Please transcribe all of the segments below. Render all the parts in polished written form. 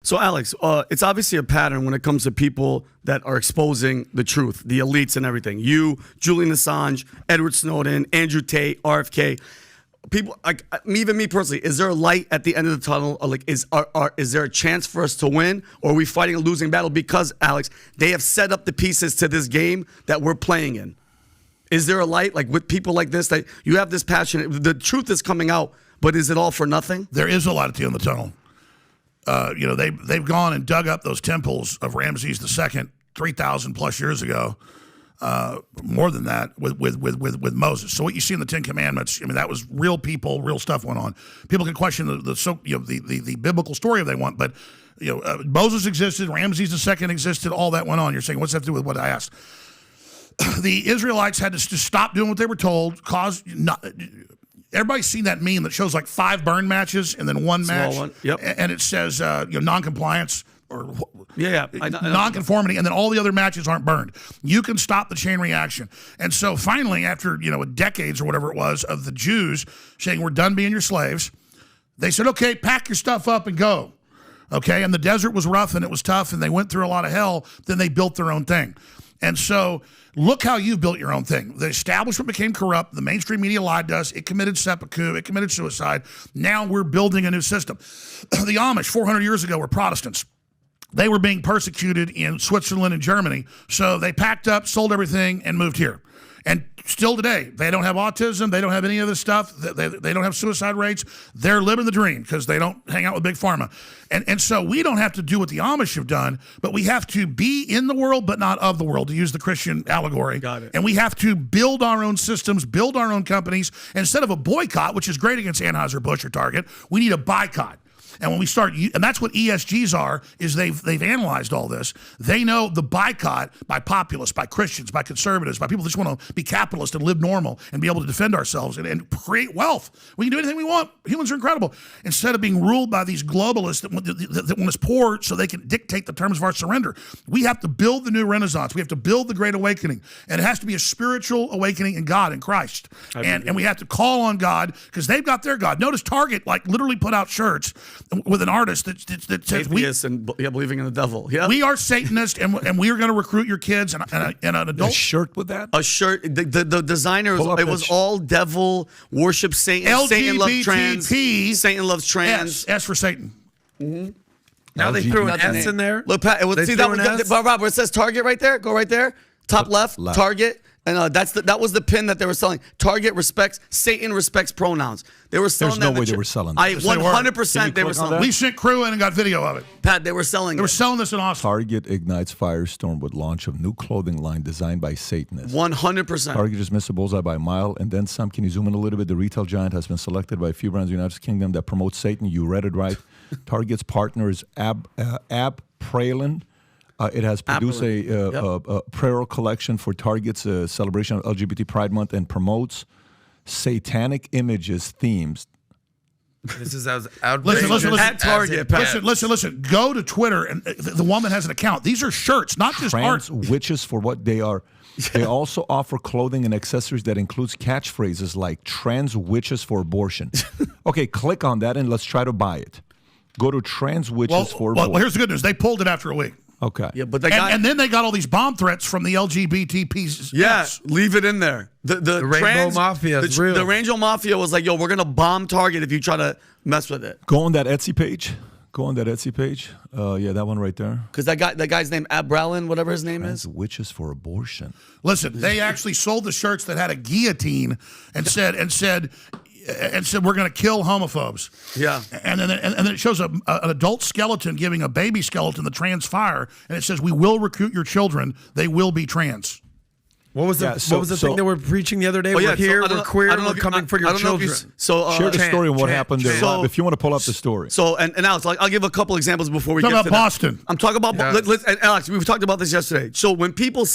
So, Alex, it's obviously a pattern when it comes to people that are exposing the truth, the elites and everything. You, Julian Assange, Edward Snowden, Andrew Tate, RFK. People, like even me personally, is there a light at the end of the tunnel? Or like, is there a chance for us to win, or are we fighting a losing battle? Because, Alex, they have set up the pieces to this game that we're playing in. Is there a light, like with people like this, that you have this passion? The truth is coming out, but is it all for nothing? There is a light at the end of the tunnel. They've gone and dug up those temples of Ramses II 3,000 plus years ago, more than that with Moses. So what you see in the Ten Commandments, I mean, that was real people, real stuff went on. People can question the biblical story if they want, but Moses existed, Ramses II existed, all that went on. You're saying, what's that to do with what I asked? The Israelites had to just stop doing what they were told. Everybody's seen that meme that shows like 5 burn matches and then one match, Yep. And it says non-compliance or non-conformity, and then all the other matches aren't burned. You can stop the chain reaction. And so finally, after decades or whatever it was of the Jews saying we're done being your slaves, they said, okay, pack your stuff up and go. Okay, and the desert was rough and it was tough and they went through a lot of hell. Then they built their own thing. And so look how you built your own thing. The establishment became corrupt. The mainstream media lied to us. It committed seppuku. It committed suicide. Now we're building a new system. The Amish 400 years ago were Protestants. They were being persecuted in Switzerland and Germany. So they packed up, sold everything, and moved here. And still today, they don't have autism. They don't have any of this stuff. They don't have suicide rates. They're living the dream because they don't hang out with Big Pharma. And so we don't have to do what the Amish have done, but we have to be in the world but not of the world, to use the Christian allegory. Got it. And we have to build our own systems, build our own companies. Instead of a boycott, which is great against Anheuser-Busch or Target, we need a boycott. And when we start, and that's what ESGs are, is they've analyzed all this. They know the boycott by populists, by Christians, by conservatives, by people that just want to be capitalist and live normal and be able to defend ourselves and create wealth. We can do anything we want. Humans are incredible. Instead of being ruled by these globalists that want us poor so they can dictate the terms of our surrender, we have to build the new Renaissance. We have to build the Great Awakening. And it has to be a spiritual awakening in God, in Christ. And we have to call on God because they've got their God. Notice Target literally put out shirts with an artist that says believing in the devil. Yeah, we are Satanists and we are going to recruit your kids and an adult. A shirt with that? A shirt. The designer, it was all devil, worship Satan. LGBTP. Satan loves trans. Satan loves trans. S for Satan. Mm-hmm. Now they threw an S in there. Look, Pat, see that Bob, where it says Target right there? Go right there. Top left. Target. And that was the pin that they were selling. Target respects, Satan respects pronouns. They were selling There's no way they were selling that. 100% they were selling that. We sent crew in and got video of it. Pat, they were selling They were selling this in Austin. Target ignites firestorm with launch of new clothing line designed by Satanists. 100%. Target just missed a bullseye by a mile and then some. Can you zoom in a little bit? The retail giant has been selected by a few brands in the United Kingdom that promote Satan. You read it right. Target's partner is Ab Pralin. It has produced a prayer collection for Target's celebration of LGBT Pride Month and promotes satanic images, themes. This is as outrageous. Listen. At Target. Listen. Go to Twitter, and the woman has an account. These are shirts, not just art. Witches for what they are. They also offer clothing and accessories that includes catchphrases like trans witches for abortion. Okay, click on that and let's try to buy it. Go to trans witches for abortion. Well, here's the good news. They pulled it after a week. Okay. Yeah, but and then they got all these bomb threats from the LGBT pieces. Yeah, leave it in there. The Rainbow Mafia is real. The Rainbow Mafia was like, yo, we're going to bomb Target if you try to mess with it. Go on that Etsy page. Yeah, that one right there. Because that guy's name, Abralin, whatever his name is. Witches for abortion. Listen, they actually sold the shirts that had a guillotine and said we're going to kill homophobes. Yeah. And then it shows an adult skeleton giving a baby skeleton the trans fire, and it says, we will recruit your children. They will be trans. What was the thing that we're preaching the other day? We're here, we're queer, we're coming for your children. Share the story and what happened there. If you want to pull up the story. And Alex, I'll give a couple examples before we get to that. Boston. I'm talking about and Alex, we've talked about this yesterday. So when people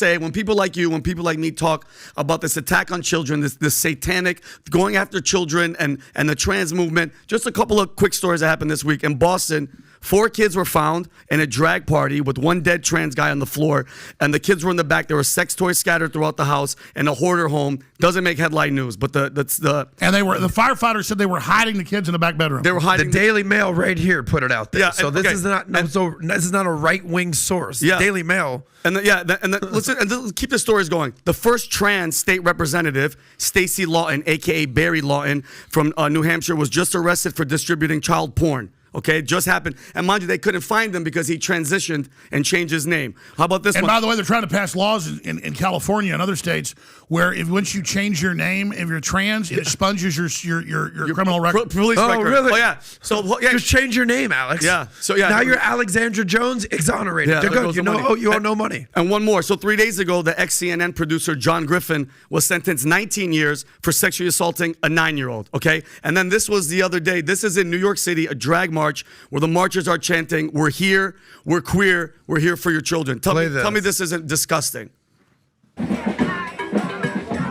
like you, when people like me talk about this attack on children, this satanic going after children and the trans movement, just a couple of quick stories that happened this week in Boston. 4 kids were found in a drag party with 1 dead trans guy on the floor, and the kids were in the back. There were sex toys scattered throughout the house in a hoarder home. Doesn't make headline news, but the firefighters said they were hiding the kids in the back bedroom. They were hiding. The Daily Mail right here put it out there. Yeah, so this is not this is not a right-wing source. Yeah. Daily Mail. Listen, keep the stories going. The first trans state representative, Stacey Lawton, aka Barry Lawton, from New Hampshire, was just arrested for distributing child porn. Okay, it just happened. And mind you, they couldn't find him because he transitioned and changed his name. How about this one? And by the way, they're trying to pass laws in California and other states where once you change your name, if you're trans, it expunges your criminal record. Police record. Really? Oh, yeah. So just change your name, Alex. Yeah. So yeah. Now you're Alexandra Jones, exonerated. Yeah, They're good. You owe no money. And one more. So 3 days ago, the ex-CNN producer John Griffin was sentenced 19 years for sexually assaulting a 9-year-old. Okay. And then this was the other day. This is in New York City, a drag march where the marchers are chanting, "We're here, we're queer, we're here for your children." Tell me this isn't disgusting.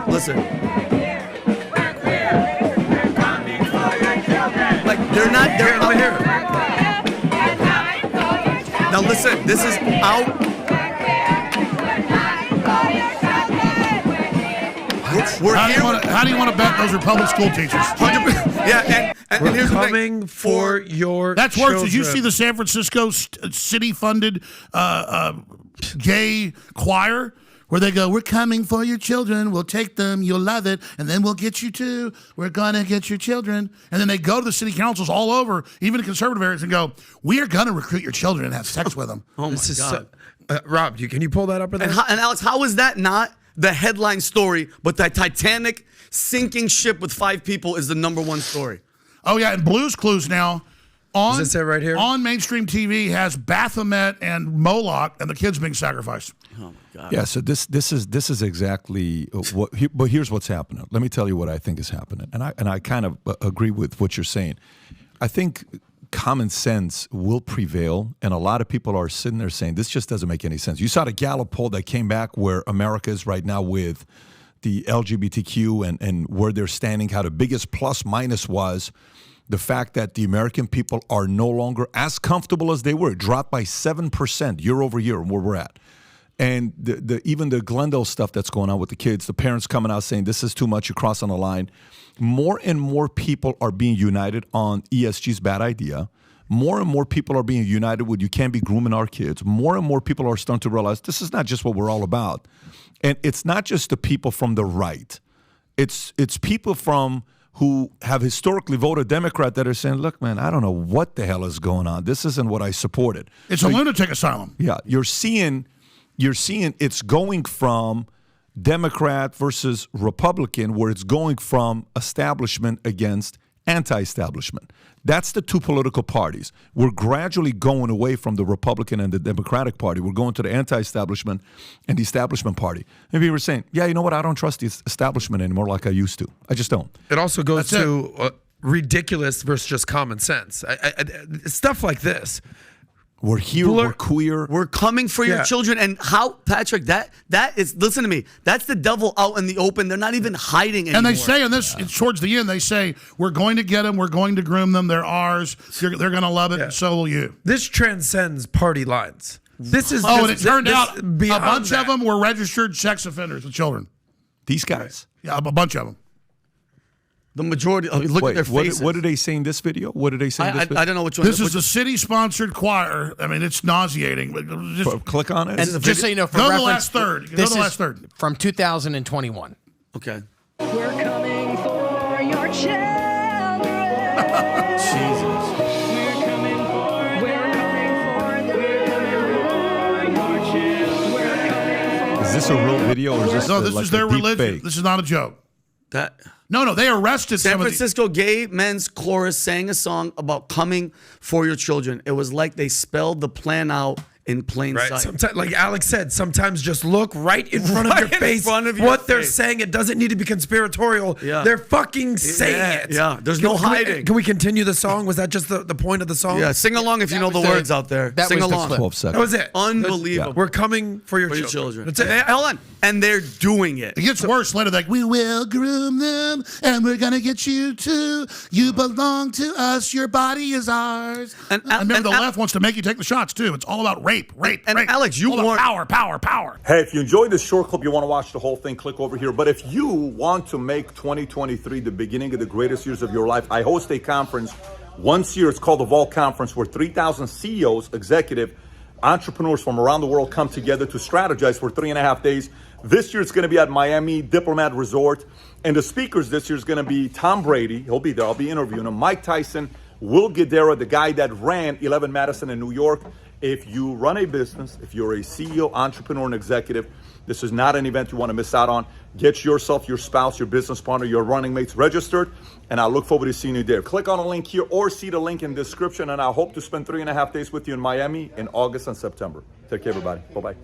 Listen. Like they're not here. Now listen, this is out. How do you want to bet those are public school teachers? 100%. Yeah, and here's the thing. Coming for your That's worse. children. Did you see the San Francisco city-funded gay choir where they go, "We're coming for your children. We'll take them. You'll love it. And then we'll get you too. We're going to get your children." And then they go to the city councils all over, even in conservative areas, and go, "We are going to recruit your children and have sex with them." Oh, my God. Rob, can you pull that up? And Alex, how is that not the headline story, but the Titanic sinking ship with 5 people is the #1 story? Oh, yeah, and Blue's Clues now on, does it say right here? On mainstream TV has Baphomet and Moloch and the kids being sacrificed. Oh, my God. Yeah, so this is exactly what. But here's what's happening. Let me tell you what I think is happening, and I kind of agree with what you're saying. I think common sense will prevail, and a lot of people are sitting there saying this just doesn't make any sense. You saw the Gallup poll that came back where America is right now with the LGBTQ and where they're standing, how the biggest plus minus was the fact that the American people are no longer as comfortable as they were. It dropped by 7% year over year where we're at. And even the Glendale stuff that's going on with the kids, the parents coming out saying this is too much, you're crossing the line. More and more people are being united on ESG's bad idea. More and more people are being united with you can't be grooming our kids. More and more people are starting to realize this is not just what we're all about. And it's not just the people from the right. It's people from who have historically voted Democrat that are saying, look, man, I don't know what the hell is going on. This isn't what I supported. It's a lunatic asylum. Yeah, you're seeing it's going from Democrat versus Republican, where it's going from establishment against anti-establishment. That's the two political parties. We're gradually going away from the Republican and the Democratic Party. We're going to the anti-establishment and the establishment party. And people were saying, yeah, you know what? I don't trust the establishment anymore like I used to. I just don't. It also goes to ridiculous versus just common sense. Stuff like this. We're here, we're queer. We're coming for your children. And how, Patrick, that is, listen to me, that's the devil out in the open. They're not even hiding anymore. And they say in this, towards the end, they say, we're going to get them, we're going to groom them, they're ours, they're going to love it, and so will you. This transcends party lines. This is and it turned out a bunch of them were registered sex offenders with children. These guys. Yeah, a bunch of them. The majority, look at their faces. What did they say in this video? What did they say in this video? I don't know which one. This is the city-sponsored choir. I mean, it's nauseating. Just click on it. And just so you know, for go reference, to the last third. Go to the last third. From 2021. Okay. We're coming for your children. Jesus. We're coming for your children. Is this a real video or is this No, this like is their a deep religion. fake? This is not a joke. No, they arrested San Francisco gay men's chorus sang a song about coming for your children. It was like they spelled the plan out in plain Right. sight. Sometimes, like Alex said, sometimes just look right in front of your Right in face. front of your what they're face. saying, it doesn't need to be conspiratorial. Yeah. They're fucking saying Yeah, it. yeah. There's no hiding. Can we continue the song? Was that just the point of the song? Yeah, sing along if you know the was the- words out there. that Sing was the along. clip. 12 seconds. That was it. Unbelievable. We're coming for your For your children. children. That's it. Hold on. And they're doing it. It gets worse later. Like, we will groom them, and we're gonna get you too. You belong to us. Your body is ours. And- I remember and- the left wants to make you take the shots too. It's all about rape. And rape. Alex, you All about warned- power. Hey, if you enjoyed this short clip, you want to watch the whole thing, click over here. But if you want to make 2023 the beginning of the greatest years of your life, I host a conference once a year. It's called the Vault Conference, where 3,000 CEOs, executive, entrepreneurs from around the world come together to strategize for 3.5 days. This year it's going to be at Miami Diplomat Resort. And the speakers this year is going to be Tom Brady. He'll be there. I'll be interviewing him. Mike Tyson, Will Guidara, the guy that ran 11 Madison in New York. If you run a business, if you're a CEO, entrepreneur, and executive, this is not an event you want to miss out on. Get yourself, your spouse, your business partner, your running mates registered, and I look forward to seeing you there. Click on the link here or see the link in the description, and I hope to spend 3.5 days with you in Miami in August and September. Take care, everybody. Bye-bye.